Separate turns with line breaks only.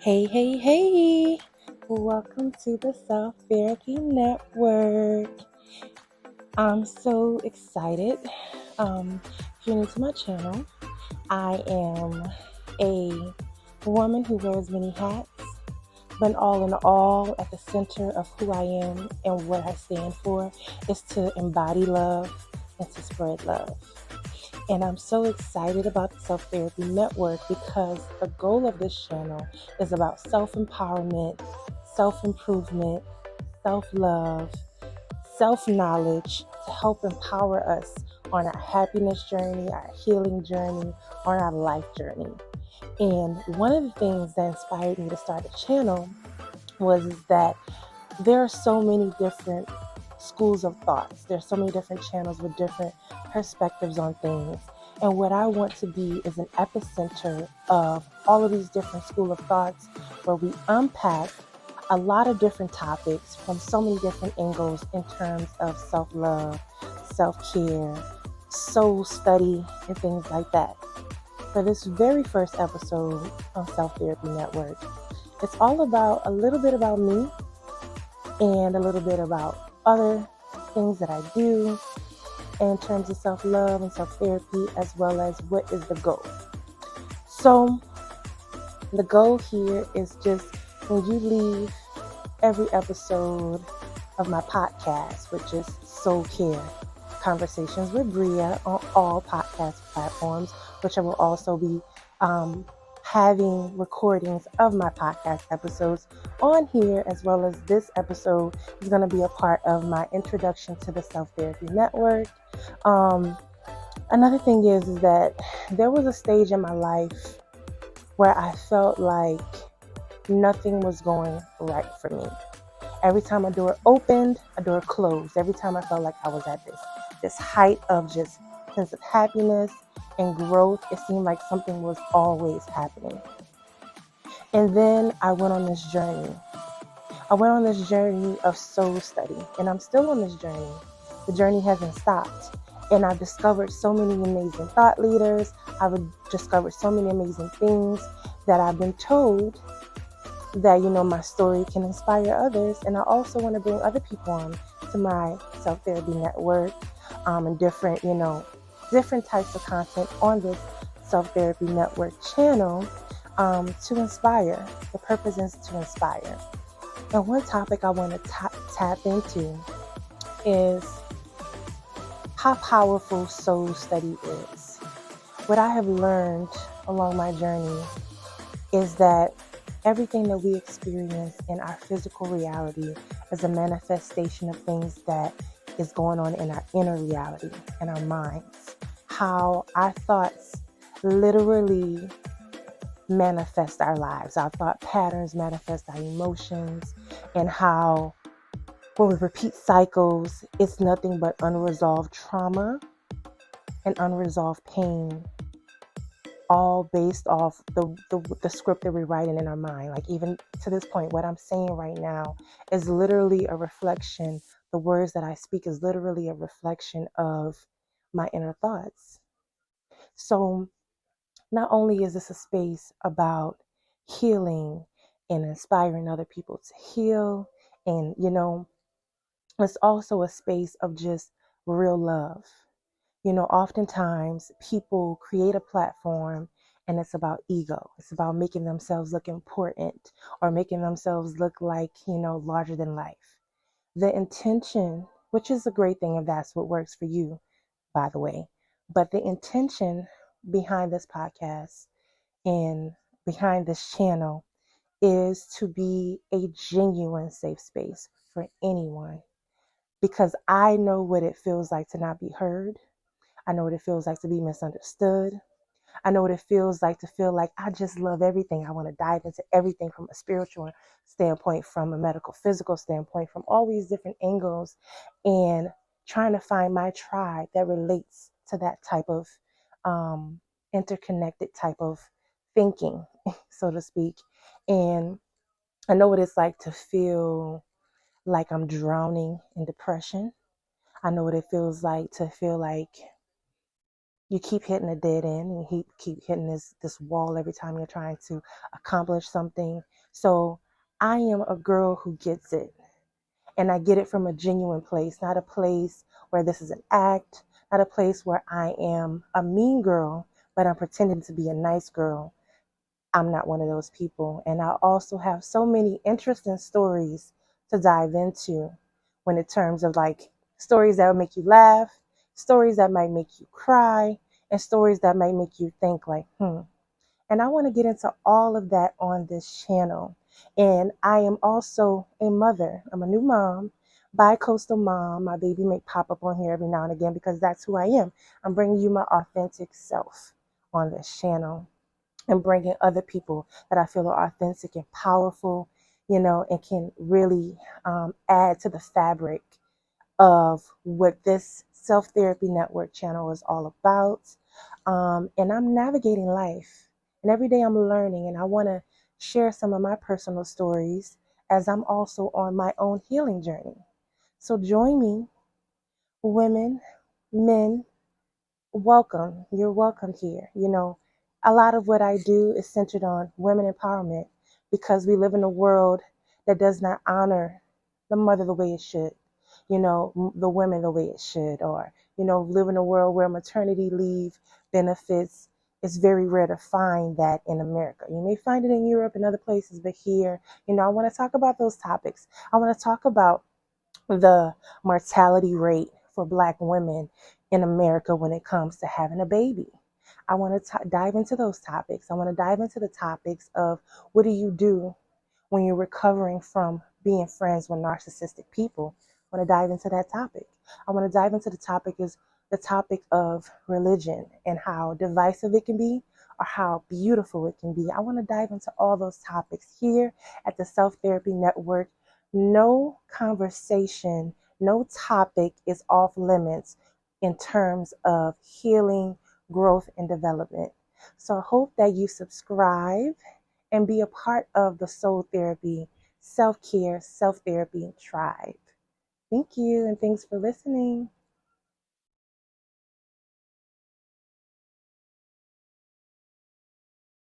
Hey, hey, hey! Welcome to the Self Therapy Network. I'm so excited. If you're new to my channel, I am a woman who wears many hats, but all in all, at the center of who I am and what I stand for is to embody love and to spread love. And I'm so excited about the Self Therapy Network because the goal of this channel is about self-empowerment, self-improvement, self-love, self-knowledge to help empower us on our happiness journey, our healing journey, on our life journey. And one of the things that inspired me to start the channel was that there are so many different schools of thoughts. There's so many different channels with different perspectives on things. And what I want to be is an epicenter of all of these different school of thoughts where we unpack a lot of different topics from so many different angles in terms of self-love, self-care, soul study, and things like that. For this very first episode on Self Therapy Network, it's all about a little bit about me and a little bit about other things that I do in terms of self-love and self-therapy, as well as what is the goal. So the goal here is just when you leave every episode of my podcast, which is Soul Care Conversations with Bria on all podcast platforms, which I will also be having recordings of my podcast episodes on here, as well as this episode is going to be a part of my introduction to the Self Therapy Network. Another thing is that there was a stage in my life where I felt like nothing was going right for me. Every time a door opened, a door closed. Every time I felt like I was at this height of just sense of happiness and growth, it seemed like something was always happening. And then I went on this journey. I went on this journey of soul study, and I'm still on this journey. The journey hasn't stopped. And I've discovered so many amazing thought leaders. I've discovered so many amazing things that I've been told that, my story can inspire others. And I also want to bring other people on to my Self Therapy Network and different types of content on this Self Therapy Network channel to inspire. The purpose is to inspire. And one topic I want to tap into is how powerful soul study is. What I have learned along my journey is that everything that we experience in our physical reality is a manifestation of things that is going on in our inner reality, in our minds. How our thoughts literally manifest our lives. Our thought patterns manifest our emotions, and how when we repeat cycles, it's nothing but unresolved trauma and unresolved pain, all based off the script that we're writing in our mind. Like, even to this point, what I'm saying right now is literally a reflection. The words that I speak is literally a reflection of my inner thoughts. So not only is this a space about healing and inspiring other people to heal, and it's also a space of just real love. Oftentimes people create a platform and it's about ego. It's about making themselves look important or making themselves look like, larger than life. The intention, which is a great thing if that's what works for you, by the way, but the intention behind this podcast and behind this channel is to be a genuine safe space for anyone, because I know what it feels like to not be heard. I know what it feels like to be misunderstood. I know what it feels like to feel like I just love everything. I want to dive into everything from a spiritual standpoint, from a medical, physical standpoint, from all these different angles, and trying to find my tribe that relates to that type of interconnected type of thinking, so to speak. And I know what it's like to feel like I'm drowning in depression. I know what it feels like to feel like you keep hitting a dead end and you keep hitting this wall every time you're trying to accomplish something, So I am a girl who gets it. And I get it from a genuine place, not a place where this is an act, not a place where I am a mean girl, but I'm pretending to be a nice girl. I'm not one of those people. And I also have so many interesting stories to dive into when it terms of like stories that will make you laugh, stories that might make you cry, and stories that might make you think like, And I want to get into all of that on this channel. And I am also a mother. I'm a new mom, bi-coastal mom. My baby may pop up on here every now and again because that's who I am. I'm bringing you my authentic self on this channel and bringing other people that I feel are authentic and powerful, and can really add to the fabric of what this Self Therapy Network channel is all about. And I'm navigating life, and every day I'm learning, and I want to share some of my personal stories as I'm also on my own healing journey. So join me, women, men, welcome. You're welcome here. A lot of what I do is centered on women empowerment because we live in a world that does not honor the mother the way it should, the women the way it should, or, live in a world where maternity leave benefits. It's very rare to find that in America. You may find it in Europe and other places, but here, I want to talk about those topics. I want to talk about the mortality rate for Black women in America when it comes to having a baby. I want to dive into those topics. I want to dive into the topics of what do you do when you're recovering from being friends with narcissistic people. I want to dive into that topic. I want to dive into the topic of religion and how divisive it can be or how beautiful it can be. I want to dive into all those topics here at the Self Therapy Network. No conversation, no topic is off limits in terms of healing, growth, and development. So I hope that you subscribe and be a part of the Soul Therapy, Self Care, Self Therapy Tribe. Thank you, and thanks for listening.